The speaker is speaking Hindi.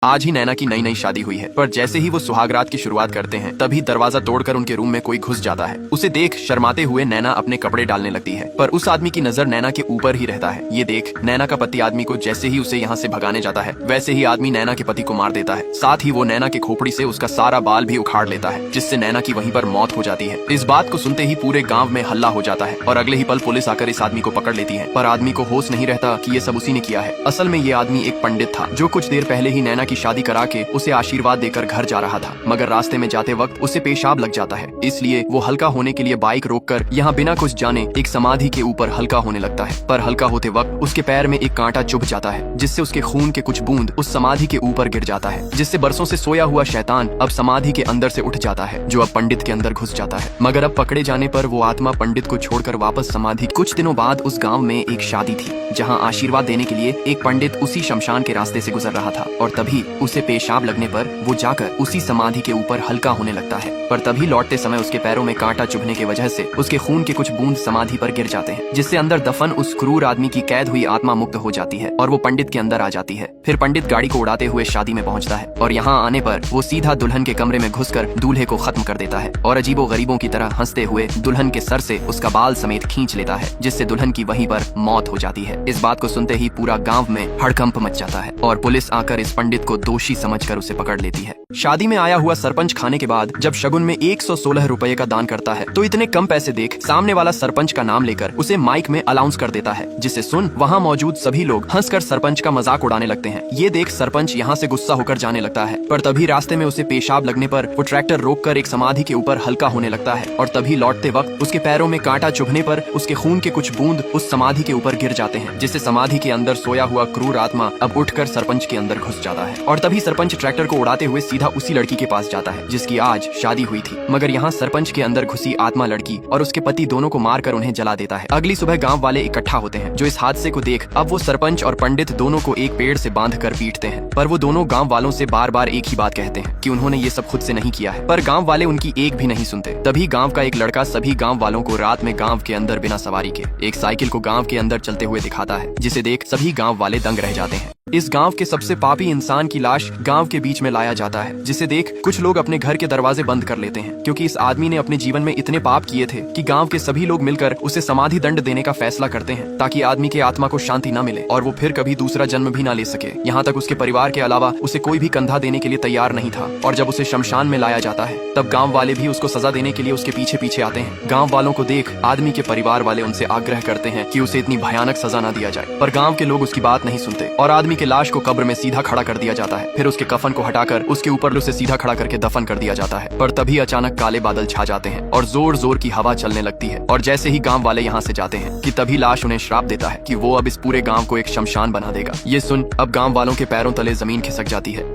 आज ही नैना की नई नई शादी हुई है, पर जैसे ही वो सुहागरात की शुरुआत करते हैं तभी दरवाजा तोड़कर उनके रूम में कोई घुस जाता है। उसे देख शर्माते हुए नैना अपने कपड़े डालने लगती है, पर उस आदमी की नजर नैना के ऊपर ही रहता है। ये देख नैना का पति आदमी को जैसे ही उसे यहाँ से भगाने जाता है वैसे ही आदमी नैना के पति को मार देता है। साथ ही वो नैना के खोपड़ी से उसका सारा बाल भी उखाड़ लेता है, जिससे नैना की वहीं पर मौत हो जाती है। इस बात को सुनते ही पूरे गाँव में हल्ला हो जाता है और अगले ही पल पुलिस आकर इस आदमी को पकड़ लेती है, पर आदमी को होश नहीं रहता कि ये सब उसी ने किया है। असल में ये आदमी एक पंडित था जो कुछ देर पहले ही नैना की शादी करा के उसे आशीर्वाद देकर घर जा रहा था, मगर रास्ते में जाते वक्त उसे पेशाब लग जाता है। इसलिए वो हल्का होने के लिए बाइक रोककर यहाँ बिना कुछ जाने एक समाधि के ऊपर हल्का होने लगता है, पर हल्का होते वक्त उसके पैर में एक कांटा चुभ जाता है, जिससे उसके खून के कुछ बूंद उस समाधि के ऊपर गिर जाता है, जिससे बरसों से सोया हुआ शैतान अब समाधि के अंदर से उठ जाता है, जो अब पंडित के अंदर घुस जाता है। मगर अब पकड़े जाने पर वो आत्मा पंडित को छोड़कर वापस समाधि। कुछ दिनों बाद उस गाँव में एक शादी थी, जहाँ आशीर्वाद देने के लिए एक पंडित उसी शमशान के रास्ते से गुजर रहा था, और तभी उसे पेशाब लगने पर वो जाकर उसी समाधि के ऊपर हल्का होने लगता है। पर तभी लौटते समय उसके पैरों में कांटा चुभने की वजह से उसके खून के कुछ बूंद समाधि पर गिर जाते हैं, जिससे अंदर दफन उस क्रूर आदमी की कैद हुई आत्मा मुक्त हो जाती है और वो पंडित के अंदर आ जाती है। फिर पंडित गाड़ी को उड़ाते हुए शादी में पहुंचता है और यहाँ आने पर वो सीधा दुल्हन के कमरे में घुसकर दूल्हे को खत्म कर देता है और अजीबो गरीबों की तरह हंसते हुए दुल्हन के सर से उसका बाल समेत खींच लेता है, जिससे दुल्हन की वहीं पर मौत हो जाती है। इस बात को सुनते ही पूरा गाँव में हड़कंप मच जाता है और पुलिस आकर इस पंडित को दोषी समझकर उसे पकड़ लेती है। शादी में आया हुआ सरपंच खाने के बाद जब शगुन में 116 रुपए का दान करता है तो इतने कम पैसे देख सामने वाला सरपंच का नाम लेकर उसे माइक में अनाउंस कर देता है, जिसे सुन वहाँ मौजूद सभी लोग हंसकर सरपंच का मजाक उड़ाने लगते हैं। ये देख सरपंच यहाँ से गुस्सा होकर जाने लगता है, पर तभी रास्ते में उसे पेशाब लगने पर वो ट्रैक्टर रोककर एक समाधि के ऊपर हल्का होने लगता है और तभी लौटते वक्त उसके पैरों में कांटा चुभने पर उसके खून के कुछ बूंद उस समाधि के ऊपर गिर जाते हैं, जिससे समाधि के अंदर सोया हुआ क्रूर आत्मा अब उठकर सरपंच के अंदर घुस जाता है। और तभी सरपंच ट्रैक्टर को उड़ाते हुए सीधा उसी लड़की के पास जाता है जिसकी आज शादी हुई थी, मगर यहाँ सरपंच के अंदर घुसी आत्मा लड़की और उसके पति दोनों को मारकर उन्हें जला देता है। अगली सुबह गांव वाले इकट्ठा होते हैं, जो इस हादसे को देख अब वो सरपंच और पंडित दोनों को एक पेड़ से बांधकर पीटते हैं, पर वो दोनों गांव वालों से बार बार एक ही बात कहते हैं कि उन्होंने ये सब खुद से नहीं किया है, पर गांव वाले उनकी एक भी नहीं सुनते। तभी गांव का एक लड़का सभी गांव वालों को रात में गांव के अंदर बिना सवारी के एक साइकिल को गांव के अंदर चलते हुए दिखाता है, जिसे देख सभी गांव वाले दंग रह जाते हैं। इस गांव के सबसे पापी इंसान की लाश गांव के बीच में लाया जाता है, जिसे देख कुछ लोग अपने घर के दरवाजे बंद कर लेते हैं, क्योंकि इस आदमी ने अपने जीवन में इतने पाप किए थे कि गांव के सभी लोग मिलकर उसे समाधि दंड देने का फैसला करते हैं, ताकि आदमी के आत्मा को शांति न मिले और वो फिर कभी दूसरा जन्म भी न ले सके। यहाँ तक उसके परिवार के अलावा उसे कोई भी कंधा देने के लिए तैयार नहीं था, और जब उसे शमशान में लाया जाता है तब गाँव वाले भी उसको सजा देने के लिए उसके पीछे पीछे आते हैं। गाँव वालों को देख आदमी के परिवार वाले उनसे आग्रह करते हैं कि उसे इतनी भयानक सजा न दिया जाए, पर गाँव के लोग उसकी बात नहीं सुनते और आदमी के लाश को कब्र में सीधा खड़ा कर दिया जाता है। फिर उसके कफन को हटाकर उसके ऊपर उसे सीधा खड़ा करके दफन कर दिया जाता है। पर तभी अचानक काले बादल छा जाते हैं और जोर जोर की हवा चलने लगती है, और जैसे ही गांव वाले यहाँ से जाते हैं कि तभी लाश उन्हें श्राप देता है कि वो अब इस पूरे गांव को एक शमशान बना देगा। ये सुन अब गांव वालों के पैरों तले जमीन खिसक जाती है